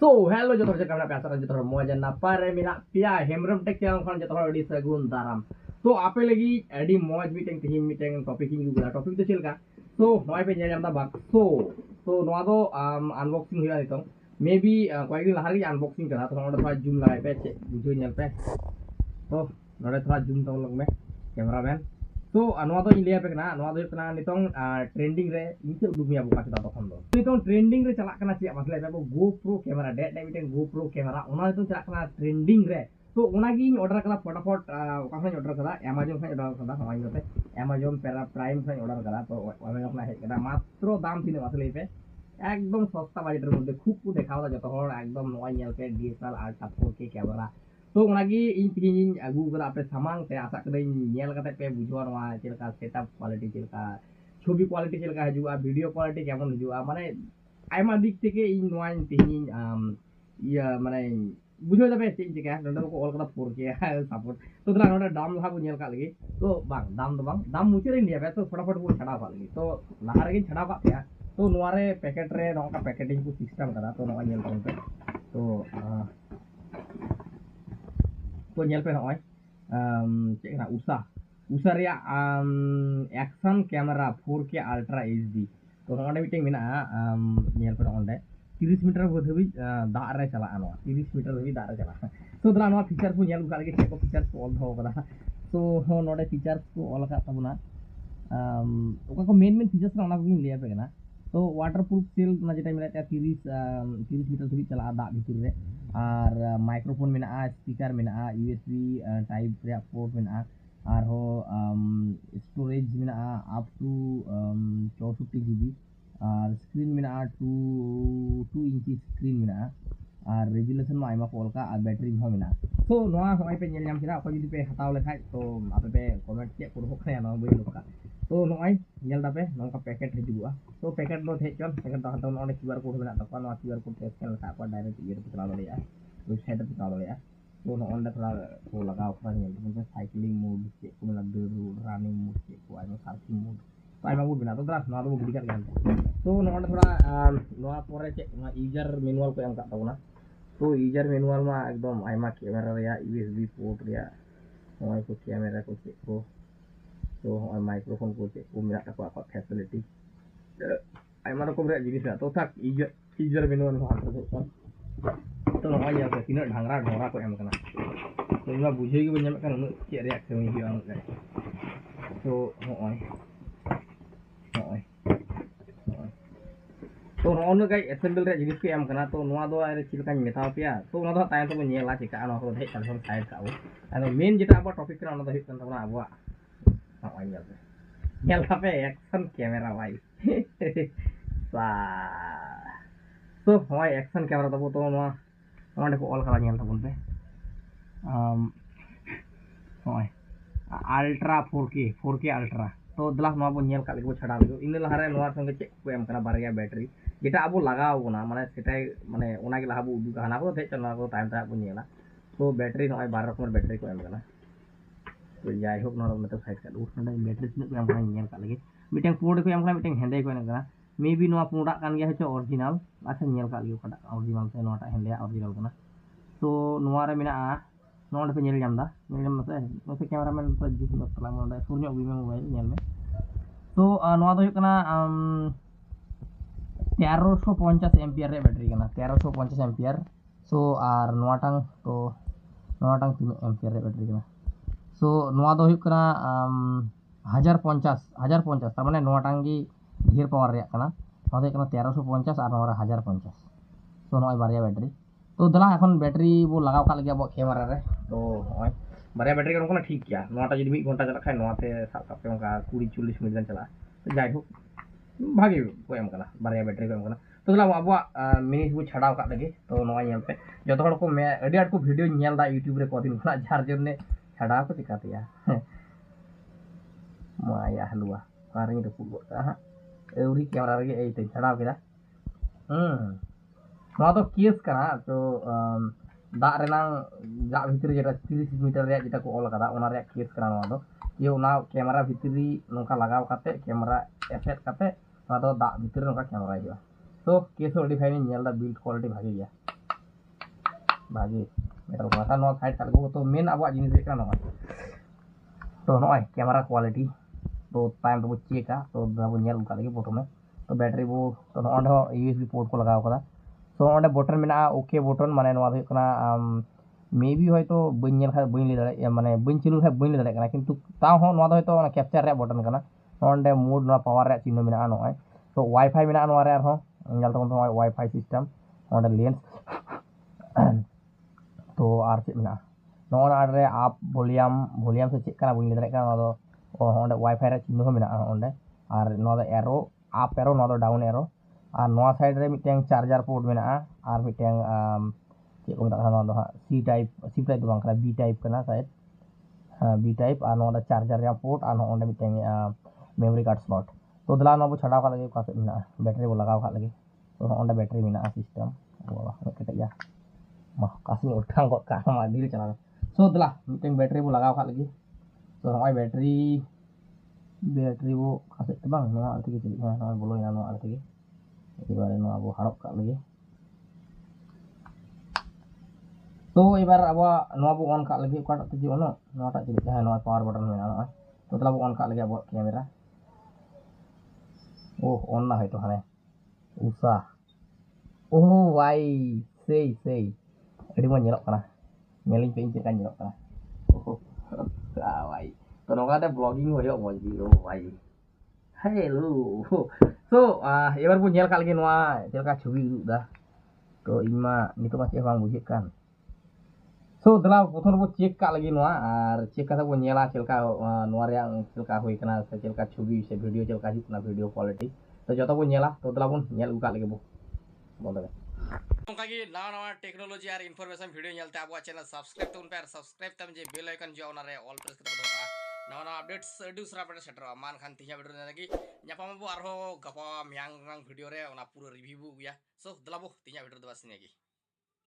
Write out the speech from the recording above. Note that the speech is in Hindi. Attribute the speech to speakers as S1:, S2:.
S1: So, hello jotor je kamera pyasa jotor moja na pare mina pia hemrom tek channel khon jotor di sagun daram. So, ape lagi edi moj meeting tihin meeting topic ing juga topic tu chilka. So, hoy pe nyam da bak. So noa do unboxing huya nitong. Maybe koyek din lahar gi unboxing kara to noda thora zoom lagai pe che bujho nyel pe. So, noda thora zoom tong log me cameraman. So noa do India pe kana noa do kana nitong trending re inche udumia buka kita tokhon do. Nitong trending re chalak kana che masle pe GoPro camera dek meeting GoPro camera ona itu chalak kana trending re. तो उनागी ऑर्डर करा फटाफट कहां ऑर्डर करा Amazon से ऑर्डर करा हमारी होते Amazon प्राइम से ऑर्डर करा तो हमें अपना है करा मात्र दाम तीन असले पे एकदम सस्ता बजटेर मध्य खूब को देखाओ जत हर एकदम नय नेल पे DSLR अल्ट्रा 4K कैमरा तो उनागी इन तीन आगू करा पे सामान से आशा करें नेल कते पे बुझवा नवा चेलका सेटअप क्वालिटी चेलका छवि क्वालिटी चेलका हजुआ वीडियो क्वालिटी केमन हजुआ माने आयमा दिक থেকে इन नवा तीन या माने बुझो जाबे चेक चिका नंदे को ऑल कदा 4K सपोर्ट तो तला नोडा दाम लहा को नेल का लगी तो बांग दाम दो बांग दाम मुचे रे लिया बे तो फटाफट को छड़ा का लगी तो लहा रे छड़ा का पे तो नोरे पैकेट रे नोका पैकेटिंग को सिस्टम कदा तो नोआ नेल पे तो नेल पे नोय चेक ना उषा रे action camera 4K ultra HD तो नोडे मीटिंग मेना नेल पे नोंडे 30 मीटर धबी दाग रे चला 30 मीटर धबी दाग रे चला तो दला नोआ फीचर को नेल लगे चेक को फीचर को ऑल दो कदा तो नोडे फीचर्स को ऑल का तबना ओका को मेन फीचर्स ना को ले पे ना तो वाटरप्रूफ सेल ना जेटा मिला 30 मीटर धबी चला दाग भीतर रे और माइक्रोफोन मेना स्पीकर मेना USB टाइप रे पोर्ट मेना और हो स्टोरेज मेना अप टू 64 GB और स्क्रीन में 2 इंची स्क्रीन में और रेजुलेशन में आयमा कॉल का और बैटरी में मिना तो नोआ होय पे नेल नाम छिरा को जदि पे हताव लेखाय तो आपे पे कमेंट के को होखया ना बई लोका तो नोय नेल दापे नोका पैकेट हिजुआ तो पैकेट नो थे चल पैकेट दा हताव नोने QR कोड मेना तको नो QR कोड स्कैन लखा को डायरेक्ट ये पे चला लेया वेबसाइट पे चला लेया तो नो ऑन थोड़ा को लगाओ खरा नेल तो साइक्लिंग मोड के को मेना रनिंग मोड के को आयमा सर्फिंग मोड तो आयमा मोड बिना तो द्रास ना तो गिडी कर गया तो नोंडे थोड़ा नोआ पोरे चे यूजर मैनुअल को एम का तबना तो यूजर मैनुअल में एकदम आयमा कैमरा रे USB पोर्ट रे नोय को कैमरा को चे को तो नोय माइक्रोफोन को चे को मेरा तको आपा फैसिलिटी आयमा रकम रे जिनिस तो था यूजर मैनुअल में हाथ तो नोय या पे तीन ढांगरा ढोरा को एम कना तो इमा बुझे gi बन्या kan चे रे एक्शन हिया तो नोय तो नोन गाय असेंबल रे जिनिस को एम कना तो नोआ दो आरे चिलका मेथा पिया तो नोआ दो तायन तो नेला चिका नो को धै kan साइड का अनो मेन जेटा अब टॉपिक कना नो हित कन तबना अबवा नोय नेल पे एक्शन कैमरा भाई सा तो होय एक्शन कैमरा तब तो नोआ नोंडे को ऑल कला नेल तबन पे होय अल्ट्रा 4K अल्ट्रा तो दला नोआ बो नेल का लेको छड़ा लेको इन लहारे नोआ संगे चेक को एम कना बारया बैटरी जेटा अब लगाव ना माने सेटाई माने ओना के लहा बो उदु हाना को थे चलना को टाइम ता बो नेला तो बैटरी नोय 12 रकम बैटरी को एम कना तो जाय होक नोर मते साइड का उस नोंडे बैटरी तिना को एम कना नेल का लगे मिटिंग पोर्ट को एम कना मिटिंग हेंदे को एम कना मे बी नोआ पुंडा कान गया है ओरिजिनल अच्छा नेल का लगे कटा ओरिजिनल से नोटा हेंदे ओरिजिनल कना तो नोआ रे मिना नोंडे पे नेल जामदा से नोसे कैमरामैन तो जुस तला नोंडे सुरन्यो भी मोबाइल नेल में तो नोआ दो कना 1350 एम्पियर रे बैटरी कना 1350 एम्पियर सो और नोआटांग तो नोआटांग 3 एम्पियर रे बैटरी कना सो नोआ दो कना 1050 त माने नोआटांग गी ढेर पावर रे कना नोआ दो कना 1350 और नोरा 1050 सो नोय बारया बैटरी तो दला এখন बैटरी वो लगाव का लगे अब कैमरा रे तो होय बारया बैटरी का कोना ठीक गया नोटा जदि 1 घंटा चला खाय नोते साब साब का 20 40 मिनट चला तो जाय हो भागे को एम कना बारया बैटरी को एम कना तो दला अब मिनिट वो छड़ाव का लगे तो नोय नेल पे जतो हड़ को मे एडी आट को वीडियो नेल दा YouTube रे को दिन खना जार जने छड़ाव को चिकातिया माया हलुआ कारिंग रे पुगो हा एउरी कैमरा रे ए ते छड़ाव केदा नोआ तो केस कना तो दाग रेनांग दाग भीतर जेटा 30 मीटर रे जेटा को ऑल कदा ओना रे केस कना नोआ दो ये ओना कैमरा भीतरी नोका लगाव काते कैमरा एसेट काते नोआ दो दाग भीतर नोका कैमरा हिया तो केस अडी फाइन नेल दा बिल्ड क्वालिटी भागे गया भागी मेरा माथा नो साइड कर गो तो मेन अब जिनिस देखना नो तो नो कैमरा क्वालिटी तो टाइम तो चेक तो दाबो नेल का लगे फोटो में तो बैटरी वो तो नो यूएसबी पोर्ट को लगाव कदा तो ओंडे बटन मेना ओके बटन माने नो हुई कना मे बी होय तो बइन नेल खा बइन ले दाड़े माने बइन चिलु खा बइन ले दाड़े कना किंतु ताव हो नो होय तो कैप्चर रे बटन कना ओंडे मोड नो पावर रे चिन्ह मेना नो तो वाईफाई मेना नो रे हो नेल तो वाईफाई सिस्टम ओंडे लेंस तो आर चेक मेना नो रे आप वॉल्यूम से चेक कना बइन ले दाड़े कना नो ओंडे वाईफाई रे चिन्ह मेना ओंडे और नो एरो आप एरो नो डाउन एरो और नो साइड रे मिटें चार्जर पोर्ट मेना और मिटें चेक को मेता नो सी टाइप दो बांग बी टाइप कना शायद बी टाइप और नो चार्जर या पोर्ट और ओंडे मिटें मेमोरी कार्ड स्लॉट तो दला नो छाड़ा का लगे का मेना बैटरी को लगाव का लगे तो ओंडे बैटरी मेना सिस्टम वाह कटे या mah kasih utang kok kan madil chana so dala miting battery bu lagaw kha lagi so hoy battery bu kasih tebang no arti ke cili no bolo ya no arti ke ibare no abu harap kha lagi so ibar abo no abu on kha lagi ka tak ono no tak cili no power button mena no तो दला bu on kha lagi abo kamera oh on na hoy to hane usa oh why say Jadi mau nyelok kana. Ngeling pincir kan nyelok kana. Oh. Wai. To no ada vlogging hoyo mo jiro wai. Hello. So, ebar pun nyel kali noa, nyel ka ছবি dah. To ima nito masih bang bujikkan. So, dala prothom bo check ka lagi noa ar check kata bo nyela chelka noa yang chelka hoi kana chelka ছবি se video chelka hit na video quality. To joto bo nyela to dala pun nyel uka lagi bo. Bondo
S2: नौका नवा टेक्नोलॉजी और इन्फॉर्मेशन वीडियो चलते अब चैनल सब्सक्राइब तो उन पर सब्सक्राइब तम जे बेल आइकन जो ऑन ऑल प्रेस कर दो नवा नवा अपडेट्स दूसरा अपडेट सेटर मान खान तिहा वीडियो लगी ᱧᱟᱯᱟᱢ ᱟᱵᱚ ᱟᱨᱦᱚᱸ ᱜᱟᱯᱟ ᱢᱮᱭᱟᱝ ᱨᱟᱝ ᱵᱷᱤᱰᱤᱭᱳ ᱨᱮ ᱚᱱᱟ ᱯᱩᱨᱟᱹ ᱨᱤᱵᱷᱤᱭᱩ ᱜᱮᱭᱟ ᱥᱚ ᱫᱞᱟᱵᱚ ᱛᱤᱧᱟ ᱵᱷᱤᱰᱤᱭᱳ ᱫᱚ ᱵᱟᱥ ᱱᱤᱭᱟᱹ ᱜᱮ